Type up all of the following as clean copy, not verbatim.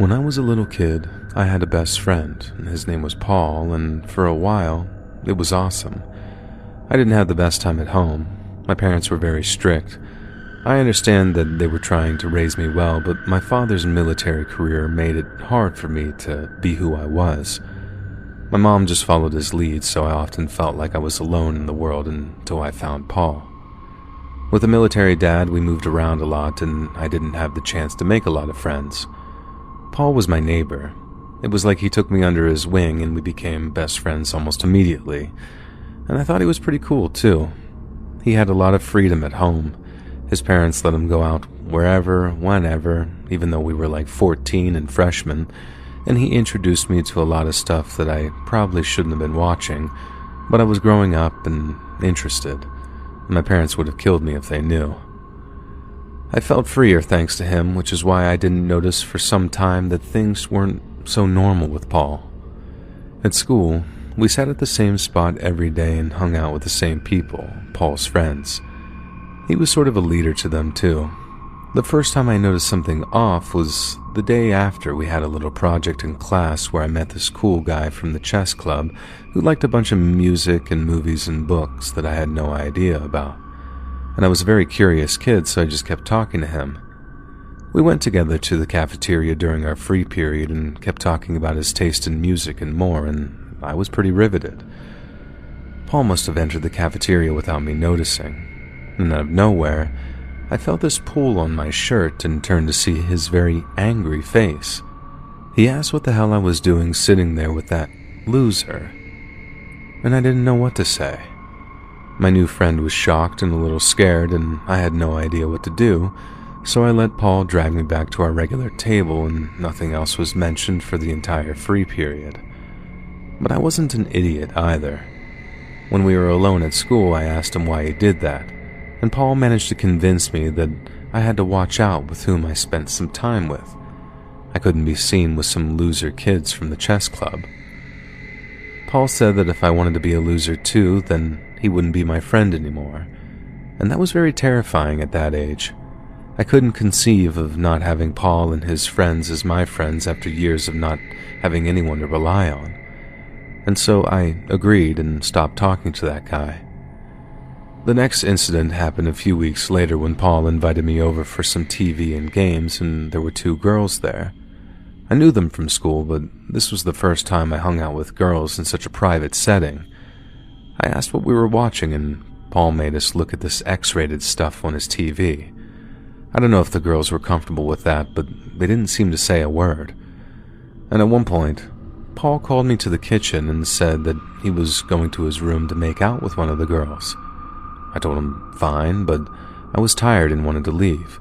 When I was a little kid, I had a best friend, and his name was Paul, and for a while, it was awesome. I didn't have the best time at home. My parents were very strict. I understand that they were trying to raise me well, but my father's military career made it hard for me to be who I was. My mom just followed his lead, so I often felt like I was alone in the world until I found Paul. With a military dad, we moved around a lot, and I didn't have the chance to make a lot of friends. Paul was my neighbor. It was like he took me under his wing and we became best friends almost immediately. And I thought he was pretty cool too. He had a lot of freedom at home. His parents let him go out wherever, whenever, even though we were like 14 and freshmen, and he introduced me to a lot of stuff that I probably shouldn't have been watching, but I was growing up and interested. My parents would have killed me if they knew. I felt freer thanks to him, which is why I didn't notice for some time that things weren't so normal with Paul. At school, we sat at the same spot every day and hung out with the same people, Paul's friends. He was sort of a leader to them too. The first time I noticed something off was the day after we had a little project in class where I met this cool guy from the chess club who liked a bunch of music and movies and books that I had no idea about. And I was a very curious kid, so I just kept talking to him. We went together to the cafeteria during our free period and kept talking about his taste in music and more, and I was pretty riveted. Paul must have entered the cafeteria without me noticing, and out of nowhere, I felt this pull on my shirt and turned to see his very angry face. He asked what the hell I was doing sitting there with that loser, and I didn't know what to say. My new friend was shocked and a little scared, and I had no idea what to do, so I let Paul drag me back to our regular table, and nothing else was mentioned for the entire free period. But I wasn't an idiot either. When we were alone at school, I asked him why he did that, and Paul managed to convince me that I had to watch out with whom I spent some time with. I couldn't be seen with some loser kids from the chess club. Paul said that if I wanted to be a loser too, then he wouldn't be my friend anymore, and that was very terrifying at that age. I couldn't conceive of not having Paul and his friends as my friends after years of not having anyone to rely on, and so I agreed and stopped talking to that guy. The next incident happened a few weeks later when Paul invited me over for some TV and games, and there were two girls there. I knew them from school, but this was the first time I hung out with girls in such a private setting. I asked what we were watching, and Paul made us look at this X-rated stuff on his TV. I don't know if the girls were comfortable with that, but they didn't seem to say a word. And at one point, Paul called me to the kitchen and said that he was going to his room to make out with one of the girls. I told him fine, but I was tired and wanted to leave.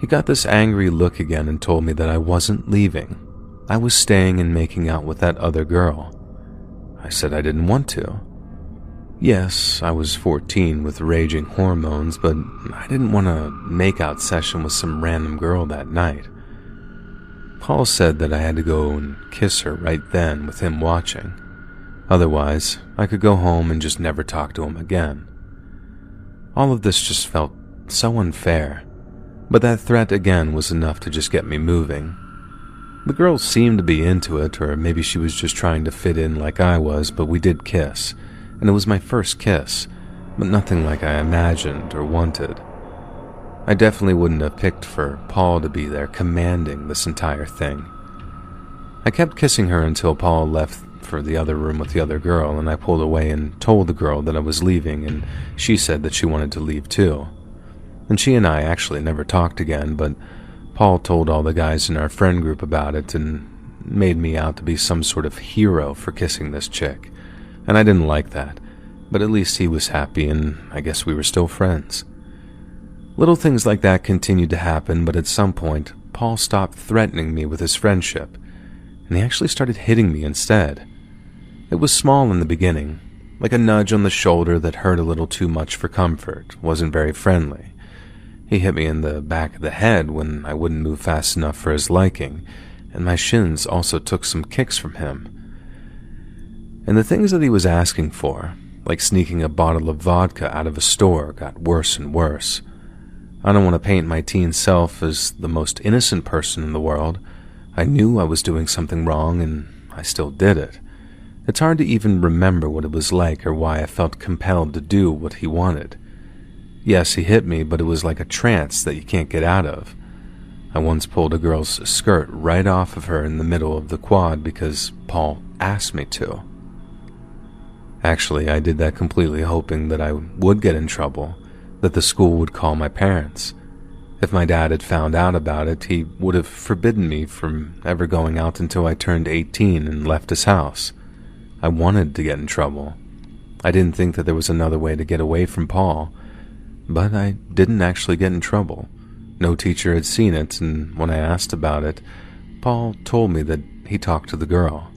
He got this angry look again and told me that I wasn't leaving. I was staying and making out with that other girl. I said I didn't want to. Yes, I was 14 with raging hormones, but I didn't want a make-out session with some random girl that night. Paul said that I had to go and kiss her right then with him watching. Otherwise, I could go home and just never talk to him again. All of this just felt so unfair, but that threat again was enough to just get me moving. The girl seemed to be into it, or maybe she was just trying to fit in like I was, but we did kiss, and it was my first kiss, but nothing like I imagined or wanted. I definitely wouldn't have picked for Paul to be there commanding this entire thing. I kept kissing her until Paul left for the other room with the other girl, and I pulled away and told the girl that I was leaving, and she said that she wanted to leave too. And she and I actually never talked again, but Paul told all the guys in our friend group about it and made me out to be some sort of hero for kissing this chick. And I didn't like that, but at least he was happy, and I guess we were still friends. Little things like that continued to happen, but at some point, Paul stopped threatening me with his friendship, and he actually started hitting me instead. It was small in the beginning, like a nudge on the shoulder that hurt a little too much for comfort, wasn't very friendly. He hit me in the back of the head when I wouldn't move fast enough for his liking, and my shins also took some kicks from him. And the things that he was asking for, like sneaking a bottle of vodka out of a store, got worse and worse. I don't want to paint my teen self as the most innocent person in the world, I knew I was doing something wrong, and I still did it. It's hard to even remember what it was like or why I felt compelled to do what he wanted. Yes, he hit me, but it was like a trance that you can't get out of. I once pulled a girl's skirt right off of her in the middle of the quad because Paul asked me to. Actually, I did that completely hoping that I would get in trouble, that the school would call my parents. If my dad had found out about it, he would have forbidden me from ever going out until I turned 18 and left his house. I wanted to get in trouble. I didn't think that there was another way to get away from Paul, but I didn't actually get in trouble. No teacher had seen it, and when I asked about it, Paul told me that he talked to the girl.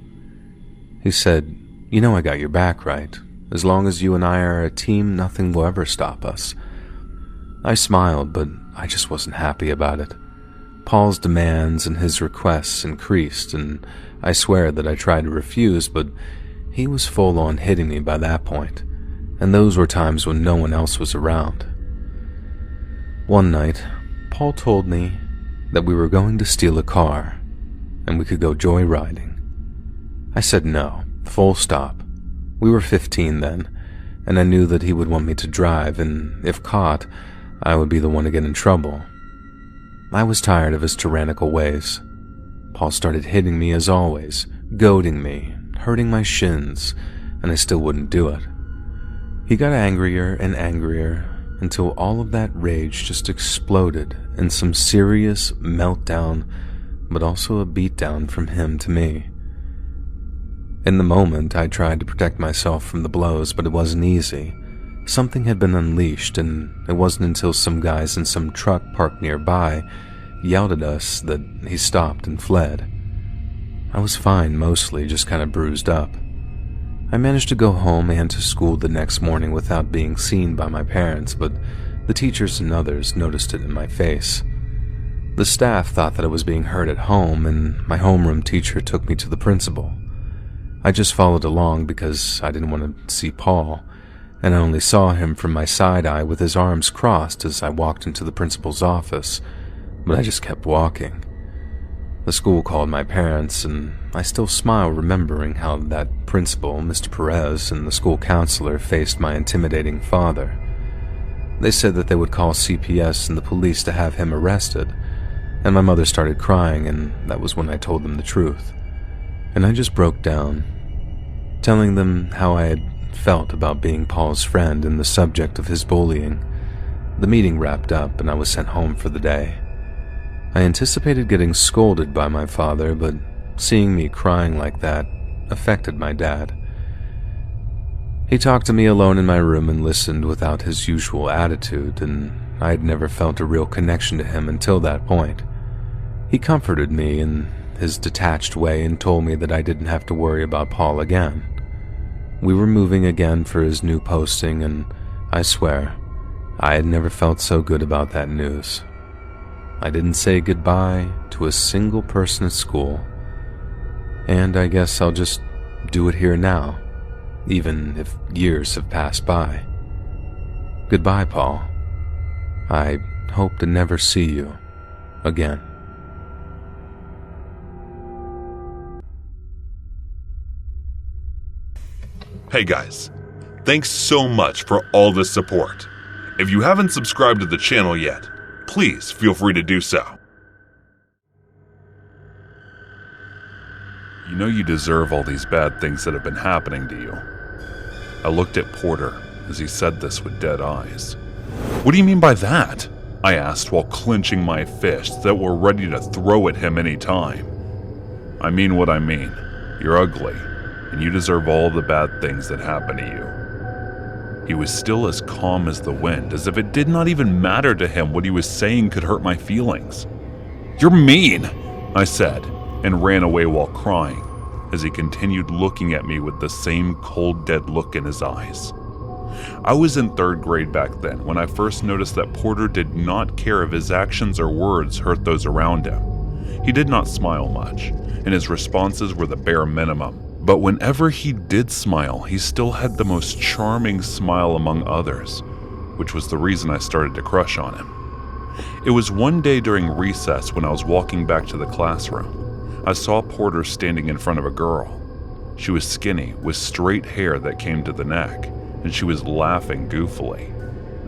He said, "You know I got your back, right? As long as you and I are a team, nothing will ever stop us." I smiled, but I just wasn't happy about it. Paul's demands and his requests increased, and I swear that I tried to refuse, but he was full on hitting me by that point, and those were times when no one else was around. One night, Paul told me that we were going to steal a car, and we could go joyriding. I said no, full stop. We were 15 then, and I knew that he would want me to drive, and if caught, I would be the one to get in trouble. I was tired of his tyrannical ways. Paul started hitting me as always, goading me, hurting my shins, and I still wouldn't do it. He got angrier and angrier until all of that rage just exploded in some serious meltdown, but also a beatdown from him to me. In the moment, I tried to protect myself from the blows, but it wasn't easy. Something had been unleashed, and it wasn't until some guys in some truck parked nearby yelled at us that he stopped and fled. I was fine mostly, just kind of bruised up. I managed to go home and to school the next morning without being seen by my parents, but the teachers and others noticed it in my face. The staff thought that I was being hurt at home, and my homeroom teacher took me to the principal. I just followed along because I didn't want to see Paul, and I only saw him from my side eye with his arms crossed as I walked into the principal's office, but I just kept walking. The school called my parents, and I still smile remembering how that principal, Mr. Perez, and the school counselor faced my intimidating father. They said that they would call CPS and the police to have him arrested, and my mother started crying, and that was when I told them the truth. And I just broke down, telling them how I had felt about being Paul's friend and the subject of his bullying. The meeting wrapped up, and I was sent home for the day. I anticipated getting scolded by my father, but seeing me crying like that affected my dad. He talked to me alone in my room and listened without his usual attitude, and I had never felt a real connection to him until that point. He comforted me in his detached way and told me that I didn't have to worry about Paul again. We were moving again for his new posting, and I swear, I had never felt so good about that news. I didn't say goodbye to a single person at school, and I guess I'll just do it here now, even if years have passed by. Goodbye, Paul. I hope to never see you again. Hey guys, thanks so much for all the support. If you haven't subscribed to the channel yet, please feel free to do so. You know you deserve all these bad things that have been happening to you. I looked at Porter as he said this with dead eyes. What do you mean by that? I asked while clenching my fists that were ready to throw at him any time. I mean what I mean. You're ugly, and you deserve all the bad things that happen to you. He was still as calm as the wind, as if it did not even matter to him what he was saying could hurt my feelings. You're mean, I said, and ran away while crying, as he continued looking at me with the same cold, dead look in his eyes. I was in 3rd grade back then when I first noticed that Porter did not care if his actions or words hurt those around him. He did not smile much, and his responses were the bare minimum. But whenever he did smile, he still had the most charming smile among others, which was the reason I started to crush on him. It was one day during recess when I was walking back to the classroom. I saw Porter standing in front of a girl. She was skinny, with straight hair that came to the neck, and she was laughing goofily.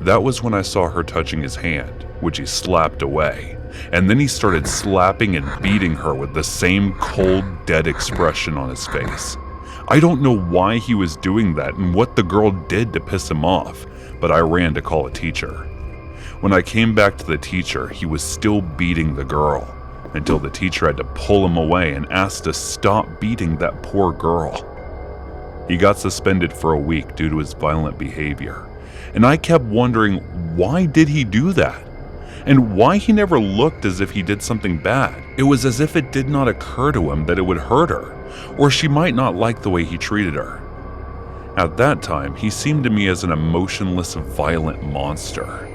That was when I saw her touching his hand, which he slapped away, and then he started slapping and beating her with the same cold, dead expression on his face. I don't know why he was doing that and what the girl did to piss him off, but I ran to call a teacher. When I came back to the teacher, he was still beating the girl, until the teacher had to pull him away and asked to stop beating that poor girl. He got suspended for a week due to his violent behavior, and I kept wondering why did he do that, and why he never looked as if he did something bad. It was as if it did not occur to him that it would hurt her, or she might not like the way he treated her. At that time, he seemed to me as an emotionless, violent monster.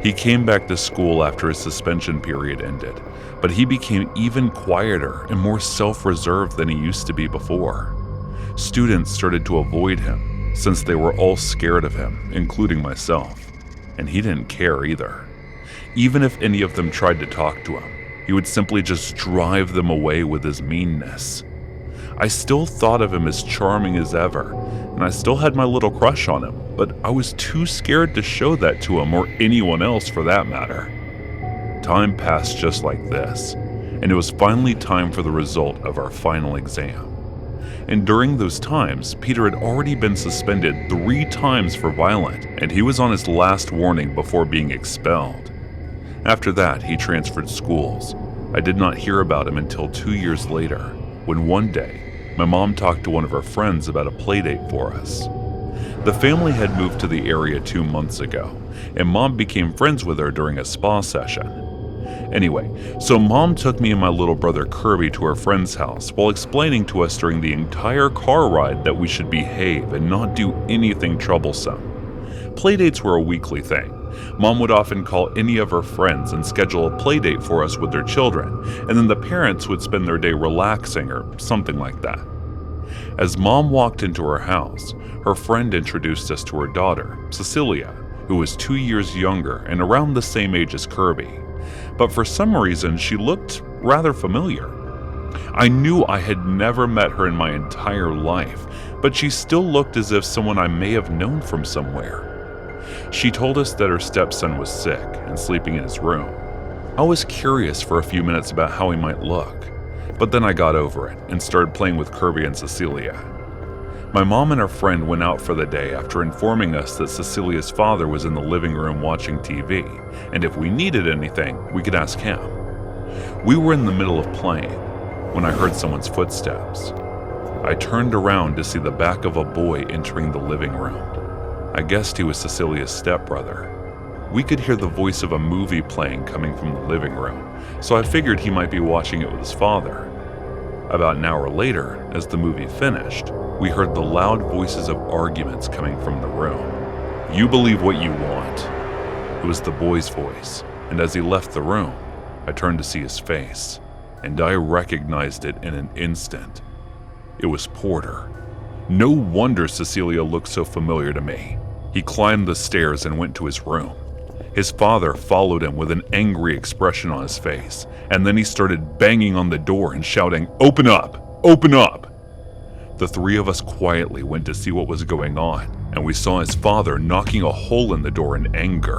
He came back to school after his suspension period ended, but he became even quieter and more self-reserved than he used to be before. Students started to avoid him since they were all scared of him, including myself, and he didn't care either. Even if any of them tried to talk to him, he would simply just drive them away with his meanness. I still thought of him as charming as ever, and I still had my little crush on him, but I was too scared to show that to him or anyone else for that matter. Time passed just like this, and it was finally time for the result of our final exam. And during those times, Peter had already been suspended 3 times for violence, and he was on his last warning before being expelled. After that, he transferred schools. I did not hear about him until 2 years later, when one day, my mom talked to one of her friends about a playdate for us. The family had moved to the area 2 months ago, and Mom became friends with her during a spa session. Anyway, so Mom took me and my little brother Kirby to her friend's house while explaining to us during the entire car ride that we should behave and not do anything troublesome. Playdates were a weekly thing. Mom would often call any of her friends and schedule a playdate for us with their children, and then the parents would spend their day relaxing or something like that. As Mom walked into her house, her friend introduced us to her daughter, Cecilia, who was 2 years younger and around the same age as Kirby. But for some reason, she looked rather familiar. I knew I had never met her in my entire life, but she still looked as if someone I may have known from somewhere. She told us that her stepson was sick and sleeping in his room. I was curious for a few minutes about how he might look, but then I got over it and started playing with Kirby and Cecilia. My mom and her friend went out for the day after informing us that Cecilia's father was in the living room watching TV, and if we needed anything, we could ask him. We were in the middle of playing when I heard someone's footsteps. I turned around to see the back of a boy entering the living room. I guessed he was Cecilia's stepbrother. We could hear the voice of a movie playing coming from the living room, so I figured he might be watching it with his father. About an hour later, as the movie finished, we heard the loud voices of arguments coming from the room. "You believe what you want." It was the boy's voice, and as he left the room, I turned to see his face, and I recognized it in an instant. It was Porter. No wonder Cecilia looked so familiar to me. He climbed the stairs and went to his room. His father followed him with an angry expression on his face, and then he started banging on the door and shouting, "Open up! Open up!" The 3 of us quietly went to see what was going on, and we saw his father knocking a hole in the door in anger.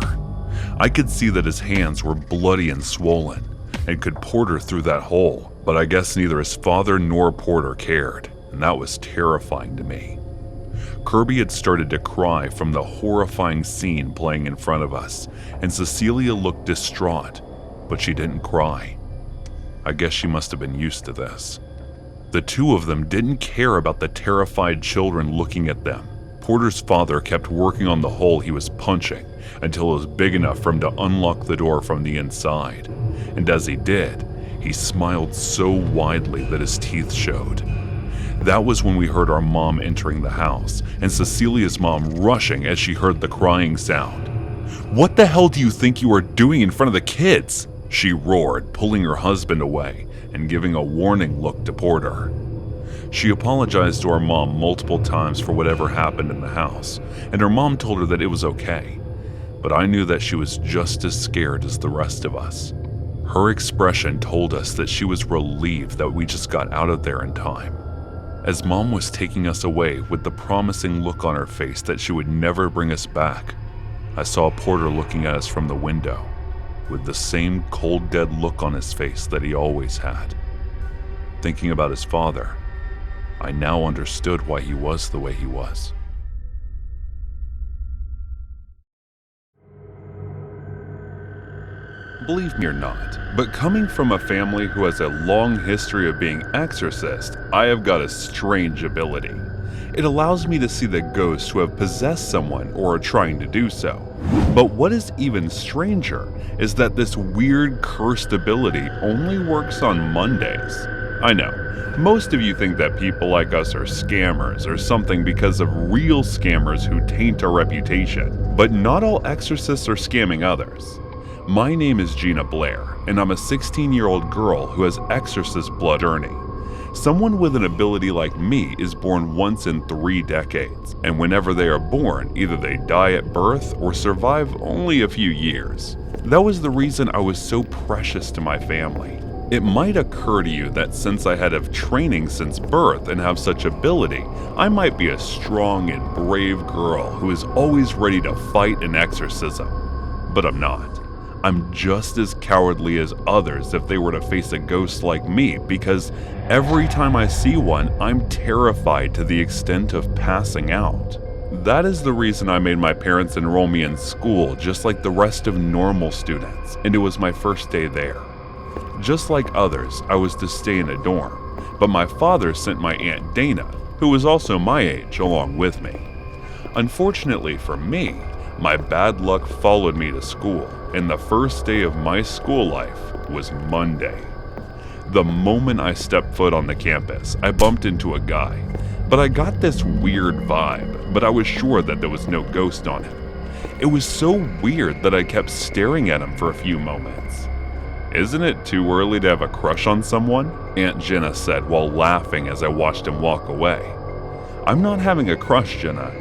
I could see that his hands were bloody and swollen, and could Porter through that hole, but I guess neither his father nor Porter cared, and that was terrifying to me. Kirby had started to cry from the horrifying scene playing in front of us, and Cecilia looked distraught, but she didn't cry. I guess she must have been used to this. The 2 of them didn't care about the terrified children looking at them. Porter's father kept working on the hole he was punching until it was big enough for him to unlock the door from the inside, and as he did, he smiled so widely that his teeth showed. That was when we heard our mom entering the house, and Cecilia's mom rushing as she heard the crying sound. "What the hell do you think you are doing in front of the kids?" she roared, pulling her husband away and giving a warning look to Porter. She apologized to our mom multiple times for whatever happened in the house, and her mom told her that it was okay, but I knew that she was just as scared as the rest of us. Her expression told us that she was relieved that we just got out of there in time. As Mom was taking us away with the promising look on her face that she would never bring us back, I saw Porter looking at us from the window with the same cold, dead look on his face that he always had. Thinking about his father, I now understood why he was the way he was. Believe me or not, but coming from a family who has a long history of being exorcist, I have got a strange ability. It allows me to see the ghosts who have possessed someone or are trying to do so. But what is even stranger is that this weird cursed ability only works on Mondays. I know, most of you think that people like us are scammers or something because of real scammers who taint our reputation, but not all exorcists are scamming others. My name is Gina Blair, and I'm a 16-year-old girl who has exorcist blood journey. Someone with an ability like me is born once in 3 decades, and whenever they are born, either they die at birth or survive only a few years. That was the reason I was so precious to my family. It might occur to you that since I had training since birth and have such ability, I might be a strong and brave girl who is always ready to fight an exorcism. But I'm not. I'm just as cowardly as others if they were to face a ghost like me, because every time I see one, I'm terrified to the extent of passing out. That is the reason I made my parents enroll me in school just like the rest of normal students, and it was my first day there. Just like others, I was to stay in a dorm, but my father sent my Aunt Dana, who was also my age, along with me. Unfortunately for me, my bad luck followed me to school, and the first day of my school life was Monday. The moment I stepped foot on the campus, I bumped into a guy, but I got this weird vibe, but I was sure that there was no ghost on him. It was so weird that I kept staring at him for a few moments. "Isn't it too early to have a crush on someone?" Aunt Jenna said while laughing as I watched him walk away. "I'm not having a crush, Jenna.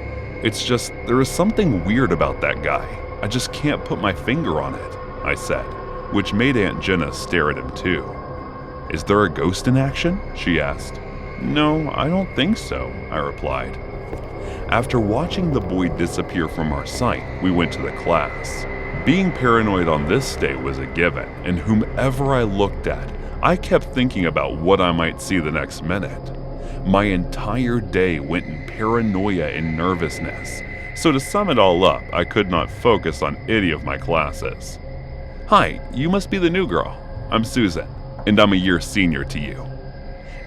It's just, there is something weird about that guy. I just can't put my finger on it," I said, which made Aunt Jenna stare at him too. "Is there a ghost in action?" she asked. "No, I don't think so," I replied. After watching the boy disappear from our sight, we went to the class. Being paranoid on this day was a given, and whomever I looked at, I kept thinking about what I might see the next minute. My entire day went in paranoia and nervousness, so to sum it all up, I could not focus on any of my classes. "Hi, you must be the new girl. I'm Susan, and I'm a year senior to you."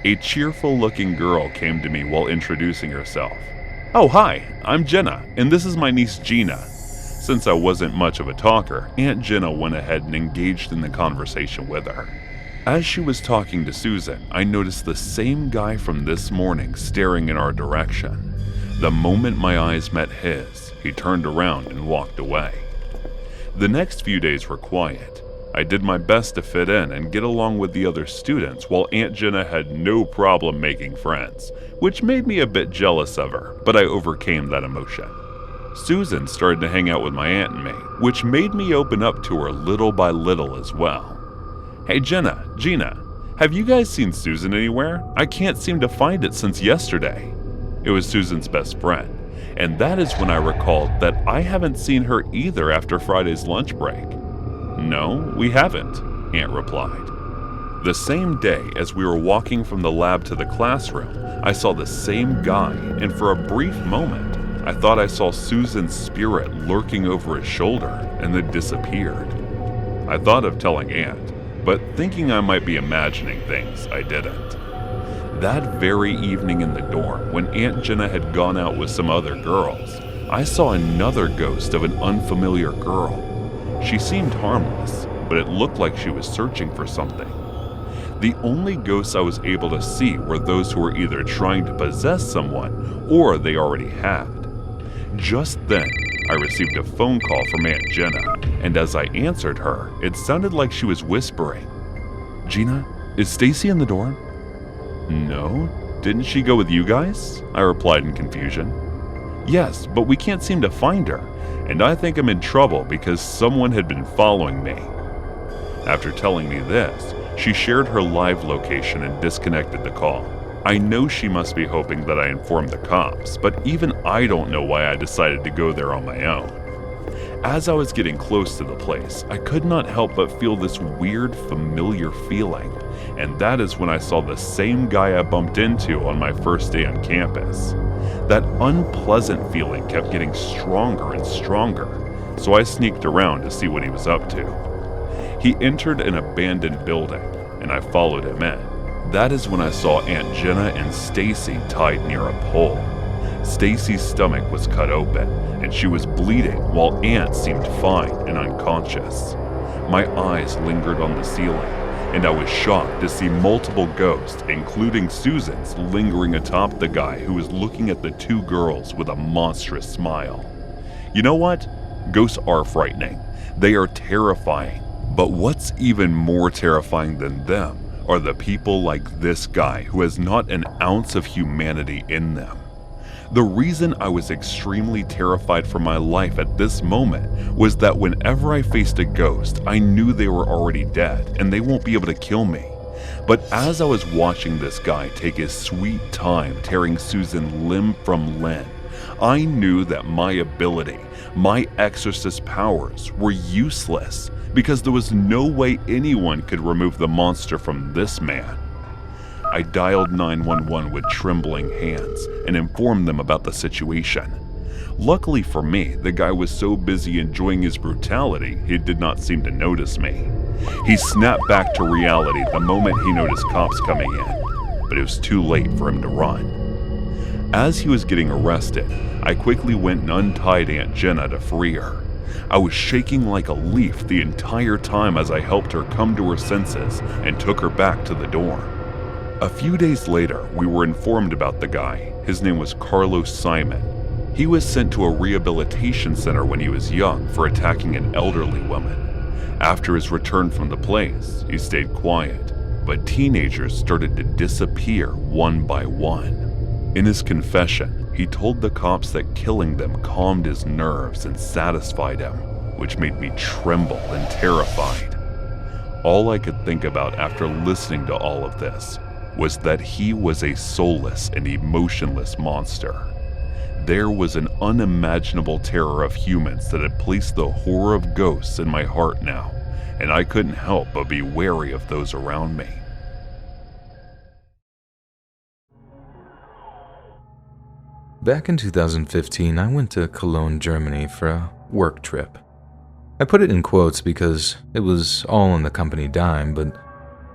A cheerful-looking girl came to me while introducing herself. "Oh, hi, I'm Jenna, and this is my niece Gina." Since I wasn't much of a talker, Aunt Jenna went ahead and engaged in the conversation with her. As she was talking to Susan, I noticed the same guy from this morning staring in our direction. The moment my eyes met his, he turned around and walked away. The next few days were quiet. I did my best to fit in and get along with the other students, while Aunt Jenna had no problem making friends, which made me a bit jealous of her, but I overcame that emotion. Susan started to hang out with my aunt and me, which made me open up to her little by little as well. "Hey Gina, have you guys seen Susan anywhere? I can't seem to find it since yesterday." It was Susan's best friend, and that is when I recalled that I haven't seen her either after Friday's lunch break. "No, we haven't," Aunt replied. The same day, as we were walking from the lab to the classroom, I saw the same guy, and for a brief moment, I thought I saw Susan's spirit lurking over his shoulder and then disappeared. I thought of telling Aunt, but thinking I might be imagining things, I didn't. That very evening in the dorm, when Aunt Jenna had gone out with some other girls, I saw another ghost of an unfamiliar girl. She seemed harmless, but it looked like she was searching for something. The only ghosts I was able to see were those who were either trying to possess someone or they already had. Just then, I received a phone call from Aunt Jenna, and as I answered her, it sounded like she was whispering, "Gina, is Stacy in the dorm?" "No, didn't she go with you guys?" I replied in confusion. "Yes, but we can't seem to find her, and I think I'm in trouble because someone had been following me." After telling me this, she shared her live location and disconnected the call. I know she must be hoping that I inform the cops, but even I don't know why I decided to go there on my own. As I was getting close to the place, I could not help but feel this weird, familiar feeling, and that is when I saw the same guy I bumped into on my first day on campus. That unpleasant feeling kept getting stronger and stronger, so I sneaked around to see what he was up to. He entered an abandoned building, and I followed him in. That is when I saw Aunt Jenna and Stacy tied near a pole. Stacy's stomach was cut open, and she was bleeding while Aunt seemed fine and unconscious. My eyes lingered on the ceiling, and I was shocked to see multiple ghosts, including Susan's, lingering atop the guy who was looking at the two girls with a monstrous smile. You know what? Ghosts are frightening. They are terrifying. But what's even more terrifying than them are the people like this guy who has not an ounce of humanity in them. The reason I was extremely terrified for my life at this moment was that whenever I faced a ghost, I knew they were already dead and they won't be able to kill me. But as I was watching this guy take his sweet time tearing Susan limb from limb, I knew that my ability, my exorcist powers, were useless because there was no way anyone could remove the monster from this man. I dialed 911 with trembling hands and informed them about the situation. Luckily for me, the guy was so busy enjoying his brutality, he did not seem to notice me. He snapped back to reality the moment he noticed cops coming in, but it was too late for him to run. As he was getting arrested, I quickly went and untied Aunt Jenna to free her. I was shaking like a leaf the entire time as I helped her come to her senses and took her back to the dorm. A few days later, we were informed about the guy. His name was Carlos Simon. He was sent to a rehabilitation center when he was young for attacking an elderly woman. After his return from the place, he stayed quiet, but teenagers started to disappear one by one. In his confession, he told the cops that killing them calmed his nerves and satisfied him, which made me tremble and terrified. All I could think about after listening to all of this was that he was a soulless and emotionless monster. There was an unimaginable terror of humans that had placed the horror of ghosts in my heart now, and I couldn't help but be wary of those around me. Back in 2015, I went to Cologne, Germany for a work trip. I put it in quotes because it was all on the company dime, but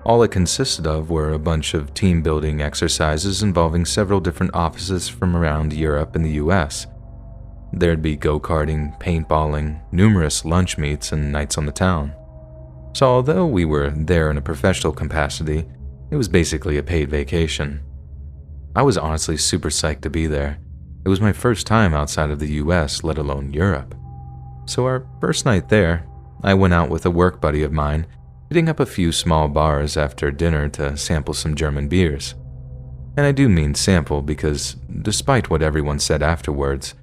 all it consisted of were a bunch of team-building exercises involving several different offices from around Europe and the US. There'd be go-karting, paintballing, numerous lunch meets, and nights on the town. So although we were there in a professional capacity, it was basically a paid vacation. I was honestly super psyched to be there. It was my first time outside of the US, let alone Europe. So our first night there, I went out with a work buddy of mine, hitting up a few small bars after dinner to sample some German beers. And I do mean sample because, despite what everyone said afterwards,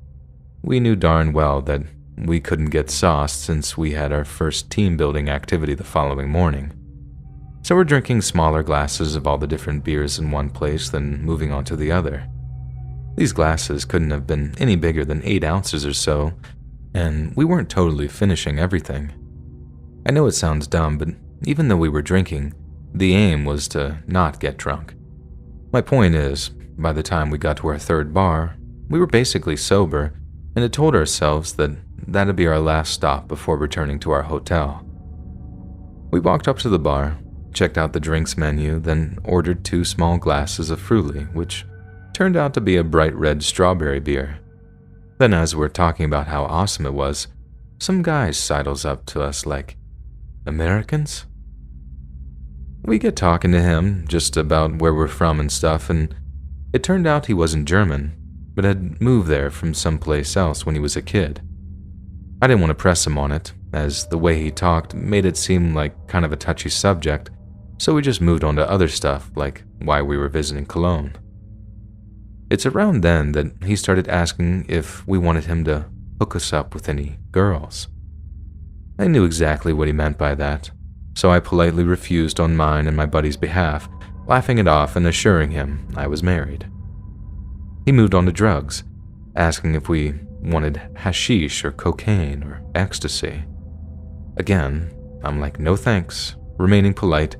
we knew darn well that we couldn't get sauced since we had our first team-building activity the following morning. So we're drinking smaller glasses of all the different beers in one place, then moving on to the other. These glasses couldn't have been any bigger than 8 ounces or so, and we weren't totally finishing everything. I know it sounds dumb, but even though we were drinking, the aim was to not get drunk. My point is, by the time we got to our third bar, we were basically sober and had told ourselves that that'd be our last stop before returning to our hotel. We walked up to the bar, checked out the drinks menu, then ordered 2 small glasses of Fruity, which turned out to be a bright red strawberry beer. Then as we're talking about how awesome it was, some guy sidles up to us like, "Americans?" We get talking to him just about where we're from and stuff, and it turned out he wasn't German, but had moved there from someplace else when he was a kid. I didn't want to press him on it, as the way he talked made it seem like kind of a touchy subject, so we just moved on to other stuff, like why we were visiting Cologne. It's around then that he started asking if we wanted him to hook us up with any girls. I knew exactly what he meant by that, so I politely refused on mine and my buddy's behalf, laughing it off and assuring him I was married. He moved on to drugs, asking if we wanted hashish or cocaine or ecstasy. Again, I'm like, no thanks, remaining polite.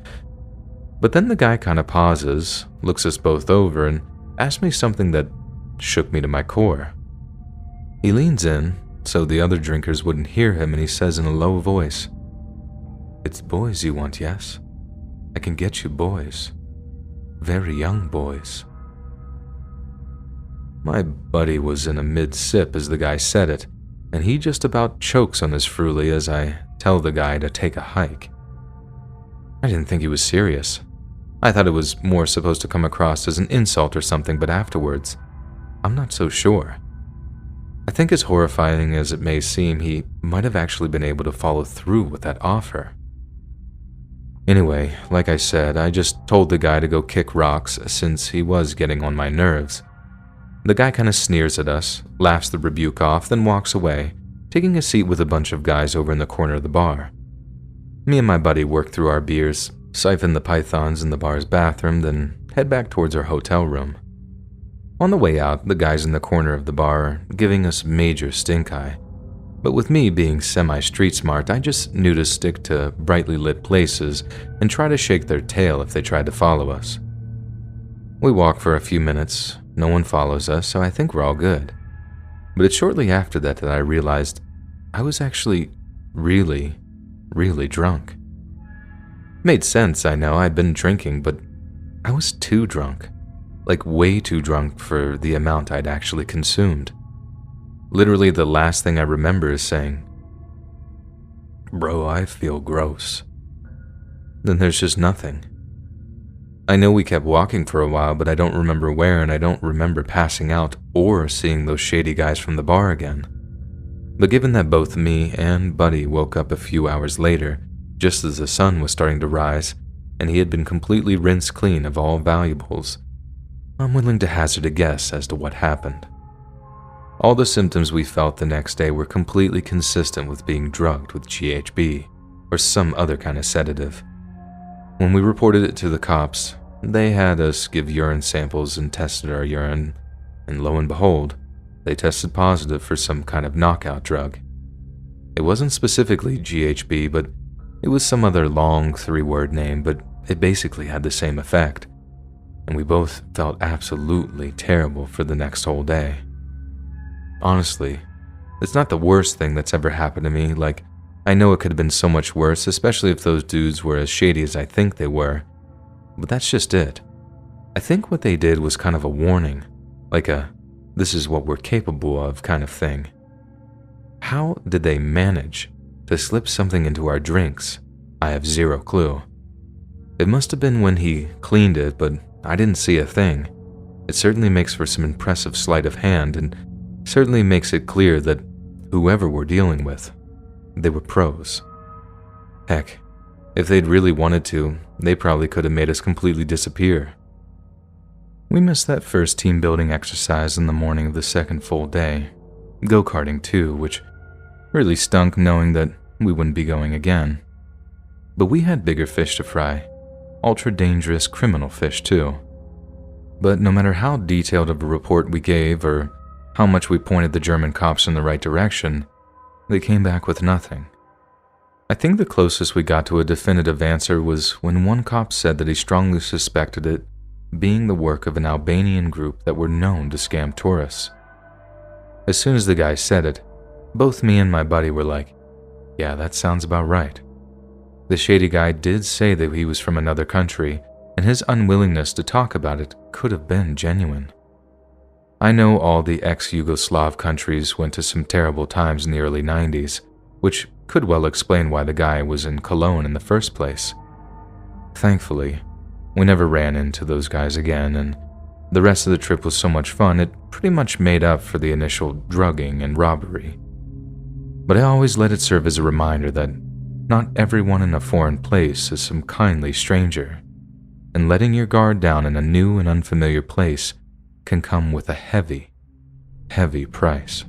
But then the guy kind of pauses, looks us both over, and asks me something that shook me to my core. He leans in so the other drinkers wouldn't hear him, and he says in a low voice, "It's boys you want, yes? I can get you boys. Very young boys." My buddy was in a mid-sip as the guy said it, and he just about chokes on his Fruity as I tell the guy to take a hike. I didn't think he was serious. I thought it was more supposed to come across as an insult or something, but afterwards, I'm not so sure. I think as horrifying as it may seem, he might have actually been able to follow through with that offer. Anyway, like I said, I just told the guy to go kick rocks since he was getting on my nerves. The guy kind of sneers at us, laughs the rebuke off, then walks away, taking a seat with a bunch of guys over in the corner of the bar. Me and my buddy work through our beers, siphon the pythons in the bar's bathroom, then head back towards our hotel room. On the way out, the guys in the corner of the bar are giving us major stink eye. But with me being semi-street smart, I just knew to stick to brightly lit places and try to shake their tail if they tried to follow us. We walk for a few minutes, no one follows us, so I think we're all good. But it's shortly after that I realized I was actually really drunk. Made sense, I know, I'd been drinking, but I was too drunk. Like way too drunk for the amount I'd actually consumed. Literally the last thing I remember is saying, "Bro, I feel gross." Then there's just nothing. I know we kept walking for a while, but I don't remember where, and I don't remember passing out or seeing those shady guys from the bar again. But given that both me and Buddy woke up a few hours later, just as the sun was starting to rise, and he had been completely rinsed clean of all valuables, I'm willing to hazard a guess as to what happened. All the symptoms we felt the next day were completely consistent with being drugged with GHB or some other kind of sedative. When we reported it to the cops, they had us give urine samples and tested our urine, and lo and behold, they tested positive for some kind of knockout drug. It wasn't specifically GHB, but it was some other long 3-word name, but it basically had the same effect, and we both felt absolutely terrible for the next whole day. Honestly, it's not the worst thing that's ever happened to me. Like, I know it could have been so much worse, especially if those dudes were as shady as I think they were. But that's just it. I think what they did was kind of a warning, like a, this is what we're capable of kind of thing. How did they manage to slip something into our drinks? I have zero clue. It must have been when he cleaned it, but I didn't see a thing. It certainly makes for some impressive sleight of hand, and certainly makes it clear that whoever we're dealing with, they were pros. Heck, if they'd really wanted to, they probably could have made us completely disappear. We missed that first team building exercise in the morning of the second full day. Go-karting too, which really stunk knowing that we wouldn't be going again. But we had bigger fish to fry. Ultra-dangerous criminal fish too. But no matter how detailed of a report we gave or how much we pointed the German cops in the right direction, they came back with nothing. I think the closest we got to a definitive answer was when one cop said that he strongly suspected it being the work of an Albanian group that were known to scam tourists. As soon as the guy said it, both me and my buddy were like, yeah, that sounds about right. The shady guy did say that he was from another country, and his unwillingness to talk about it could have been genuine. I know all the ex-Yugoslav countries went to some terrible times in the early 90s, which could well explain why the guy was in Cologne in the first place. Thankfully, we never ran into those guys again, and the rest of the trip was so much fun it pretty much made up for the initial drugging and robbery. But I always let it serve as a reminder that not everyone in a foreign place is some kindly stranger, and letting your guard down in a new and unfamiliar place can come with a heavy price.